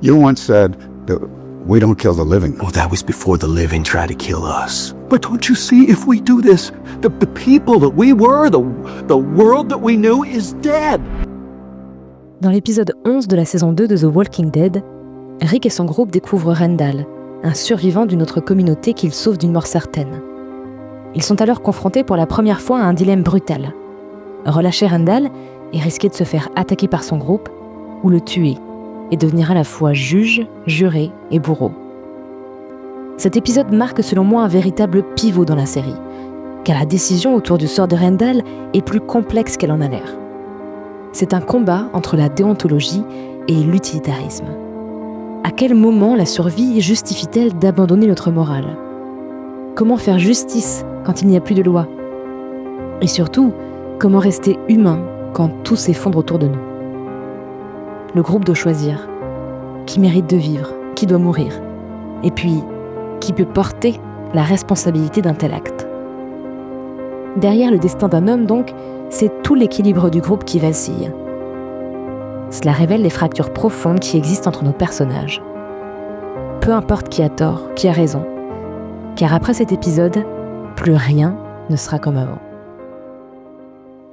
You once said that we don't kill the living. Well, that was before the living tried to kill us. But don't you see, if we do this, the people that we were, the world that we knew is dead. Dans l'épisode 11 de la saison 2 de The Walking Dead, Rick et son groupe découvrent Randall, un survivant d'une autre communauté qu'ils sauvent d'une mort certaine. Ils sont alors confrontés pour la première fois à un dilemme brutal. Relâcher Randall et risquer de se faire attaquer par son groupe, ou le tuer et devenir à la fois juge, juré et bourreau. Cet épisode marque selon moi un véritable pivot dans la série, car la décision autour du sort de Randall est plus complexe qu'elle en a l'air. C'est un combat entre la déontologie et l'utilitarisme. À quel moment la survie justifie-t-elle d'abandonner notre morale ? Comment faire justice quand il n'y a plus de loi ? Et surtout, comment rester humain quand tout s'effondre autour de nous ? Le groupe doit choisir qui mérite de vivre, qui doit mourir, et puis qui peut porter la responsabilité d'un tel acte. Derrière le destin d'un homme, donc, c'est tout l'équilibre du groupe qui vacille. Cela révèle les fractures profondes qui existent entre nos personnages. Peu importe qui a tort, qui a raison, car après cet épisode, plus rien ne sera comme avant.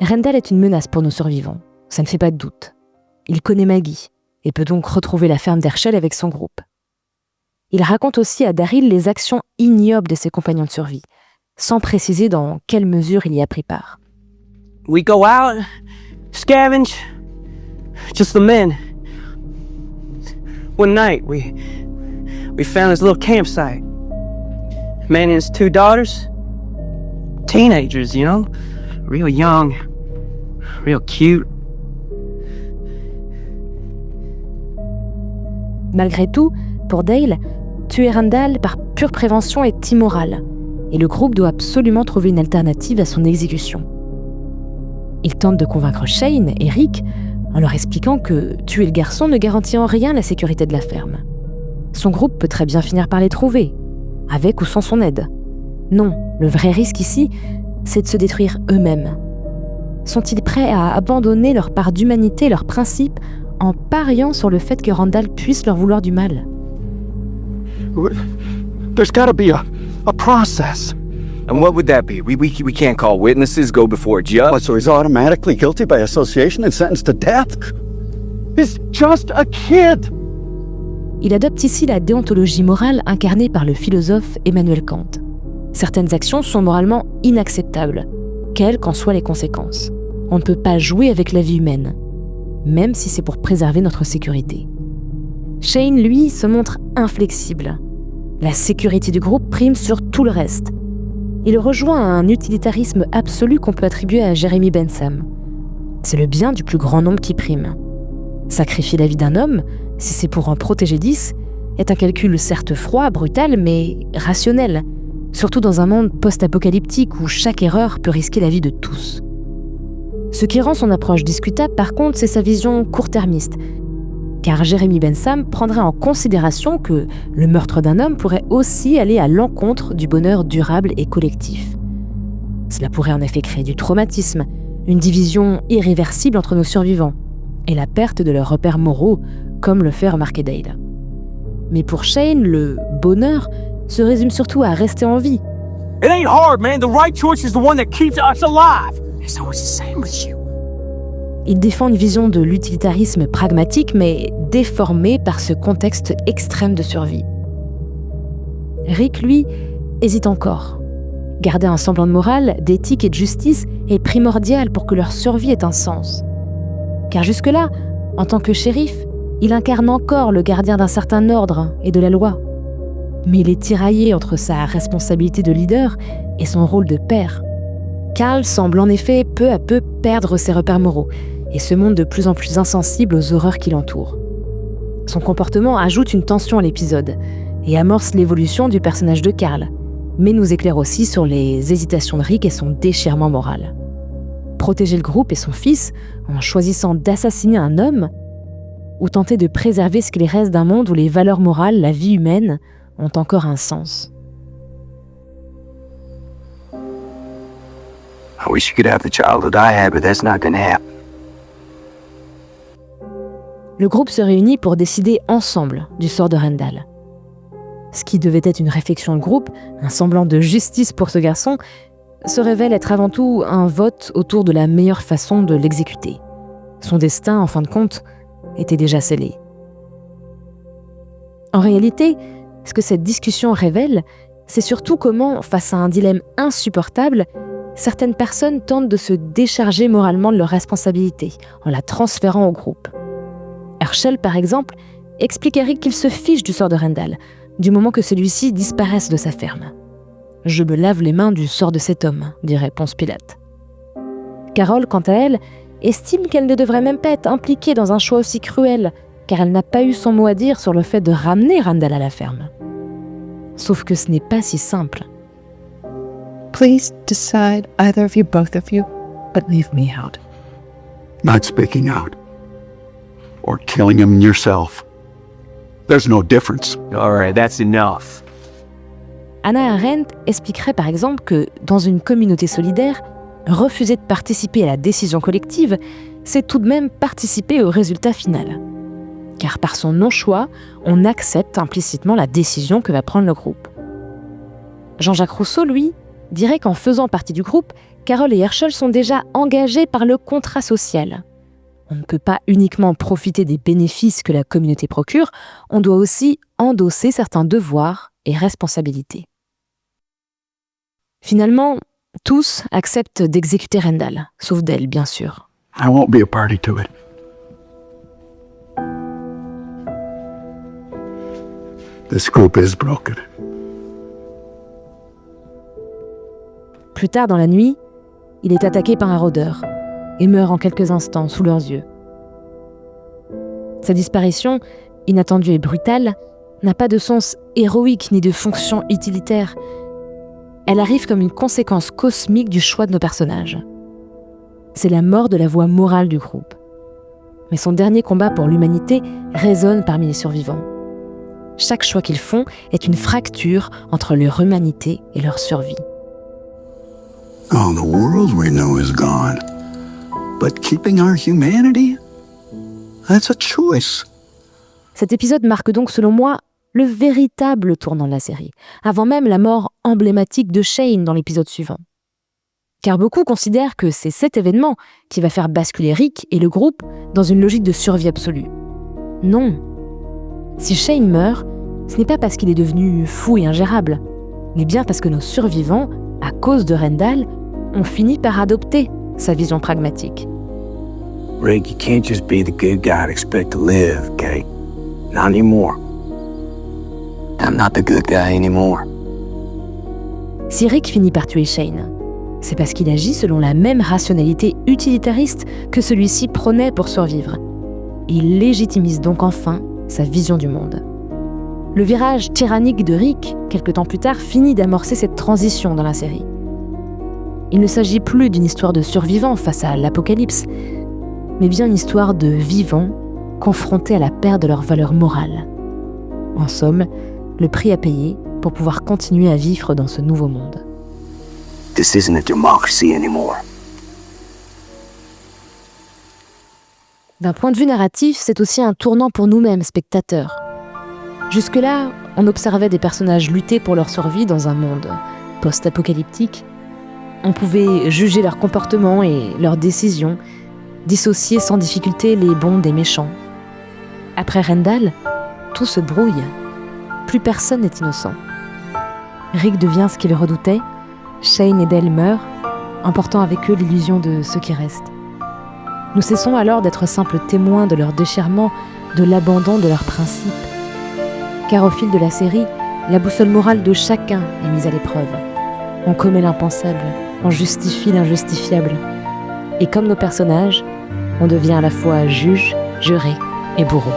Randall est une menace pour nos survivants, ça ne fait pas de doute. Il connaît Maggie et peut donc retrouver la ferme d'Herschel avec son groupe. Il raconte aussi à Daryl les actions ignobles de ses compagnons de survie, sans préciser dans quelle mesure il y a pris part. We go out, scavenge, just the men. One night, we found this little campsite. Man and his 2 daughters, teenagers, you know, real young, real cute. Malgré tout, pour Dale, tuer Randall par pure prévention est immoral, et le groupe doit absolument trouver une alternative à son exécution. Il tente de convaincre Shane et Rick en leur expliquant que tuer le garçon ne garantit en rien la sécurité de la ferme. Son groupe peut très bien finir par les trouver, avec ou sans son aide. Non, le vrai risque ici, c'est de se détruire eux-mêmes. Sont-ils prêts à abandonner leur part d'humanité, leurs principes, en pariant sur le fait que Randall puisse leur vouloir du mal ? There's gotta be a process. And what would that be? We can't call witnesses, go before a judge. What, so he's automatically guilty by association and sentenced to death? He's just a kid. Il adopte ici la déontologie morale incarnée par le philosophe Emmanuel Kant. Certaines actions sont moralement inacceptables, quelles qu'en soient les conséquences. On ne peut pas jouer avec la vie humaine, même si c'est pour préserver notre sécurité. Shane, lui, se montre inflexible. La sécurité du groupe prime sur tout le reste. Il rejoint un utilitarisme absolu qu'on peut attribuer à Jeremy Bentham. C'est le bien du plus grand nombre qui prime. Sacrifier la vie d'un homme, si c'est pour en protéger 10, est un calcul certes froid, brutal, mais rationnel, surtout dans un monde post-apocalyptique où chaque erreur peut risquer la vie de tous. Ce qui rend son approche discutable, par contre, c'est sa vision court-termiste, car Jeremy Bentham prendrait en considération que le meurtre d'un homme pourrait aussi aller à l'encontre du bonheur durable et collectif. Cela pourrait en effet créer du traumatisme, une division irréversible entre nos survivants, et la perte de leurs repères moraux, comme le fait remarquer Dale. Mais pour Shane, le bonheur se résume surtout à rester en vie. It ain't hard, man. The right choice is the one that keeps us alive. So it's the same with you. Il défend une vision de l'utilitarisme pragmatique, mais déformée par ce contexte extrême de survie. Rick, lui, hésite encore. Garder un semblant de morale, d'éthique et de justice est primordial pour que leur survie ait un sens. Car jusque-là, en tant que shérif, il incarne encore le gardien d'un certain ordre et de la loi. Mais il est tiraillé entre sa responsabilité de leader et son rôle de père. Carl semble en effet peu à peu perdre ses repères moraux et se montre de plus en plus insensible aux horreurs qui l'entourent. Son comportement ajoute une tension à l'épisode et amorce l'évolution du personnage de Carl, mais nous éclaire aussi sur les hésitations de Rick et son déchirement moral. Protéger le groupe et son fils en choisissant d'assassiner un homme, ou tenter de préserver ce qu'il reste d'un monde où les valeurs morales, la vie humaine, ont encore un sens. I wish you could have the childhood I had, but that's not gonna happen. le groupe se réunit pour décider ensemble du sort de Rendal. Ce qui devait être une réflexion de groupe, un semblant de justice pour ce garçon, se révèle être avant tout un vote autour de la meilleure façon de l'exécuter. Son destin, en fin de compte, était déjà scellé. En réalité, ce que cette discussion révèle, c'est surtout comment, face à un dilemme insupportable, certaines personnes tentent de se décharger moralement de leur responsabilité en la transférant au groupe. Herschel, par exemple, explique à Rick qu'il se fiche du sort de Rendal, du moment que celui-ci disparaisse de sa ferme. « Je me lave les mains du sort de cet homme », dirait Ponce Pilate. Carol, quant à elle, estime qu'elle ne devrait même pas être impliquée dans un choix aussi cruel, car elle n'a pas eu son mot à dire sur le fait de ramener Rendal à la ferme. Sauf que ce n'est pas si simple. Please decide, either of you, both of you, but leave me out. Not speaking out. Or killing him yourself. There's no difference. All right, that's enough. Hannah Arendt expliquerait par exemple que, dans une communauté solidaire, refuser de participer à la décision collective, c'est tout de même participer au résultat final. Car par son non-choix, on accepte implicitement la décision que va prendre le groupe. Jean-Jacques Rousseau, lui, dirait qu'en faisant partie du groupe, Carol et Herschel sont déjà engagés par le contrat social. On ne peut pas uniquement profiter des bénéfices que la communauté procure, on doit aussi endosser certains devoirs et responsabilités. Finalement, tous acceptent d'exécuter Rendal, sauf d'elle, bien sûr. I won't be a party to it. This group is broken. Plus tard dans la nuit, il est attaqué par un rôdeur et meurt en quelques instants sous leurs yeux. Sa disparition, inattendue et brutale, n'a pas de sens héroïque ni de fonction utilitaire. Elle arrive comme une conséquence cosmique du choix de nos personnages. C'est la mort de la voie morale du groupe. Mais son dernier combat pour l'humanité résonne parmi les survivants. Chaque choix qu'ils font est une fracture entre leur humanité et leur survie. Oh, the world we know is gone. But keeping our humanity? That's a choice. Cet épisode marque donc, selon moi, le véritable tournant de la série, avant même la mort emblématique de Shane dans l'épisode suivant. Car beaucoup considèrent que c'est cet événement qui va faire basculer Rick et le groupe dans une logique de survie absolue. Non. Si Shane meurt, ce n'est pas parce qu'il est devenu fou et ingérable, mais bien parce que nos survivants, à cause de Rendal, ont fini par adopter sa vision pragmatique. Rick, you can't just be the good guy and expect to live, okay? Not anymore. I'm not the good guy anymore. Si Rick finit par tuer Shane, c'est parce qu'il agit selon la même rationalité utilitariste que celui-ci prônait pour survivre. Il légitimise donc enfin sa vision du monde. Le virage tyrannique de Rick, quelque temps plus tard, finit d'amorcer cette transition dans la série. Il ne s'agit plus d'une histoire de survivants face à l'apocalypse, mais bien une histoire de vivants confrontés à la perte de leur valeur morale. En somme, le prix à payer pour pouvoir continuer à vivre dans ce nouveau monde. This isn't a democracy anymore. D'un point de vue narratif, c'est aussi un tournant pour nous-mêmes, spectateurs. Jusque-là, on observait des personnages lutter pour leur survie dans un monde post-apocalyptique. On pouvait juger leur comportement et leurs décisions, dissocier sans difficulté les bons des méchants. Après Rendal, tout se brouille. Plus personne n'est innocent. Rick devient ce qu'il redoutait, Shane et Dale meurent, emportant avec eux l'illusion de ceux qui restent. Nous cessons alors d'être simples témoins de leur déchirement, de l'abandon de leurs principes. Car au fil de la série, la boussole morale de chacun est mise à l'épreuve. On commet l'impensable, on justifie l'injustifiable. Et comme nos personnages, on devient à la fois juge, juré et bourreau.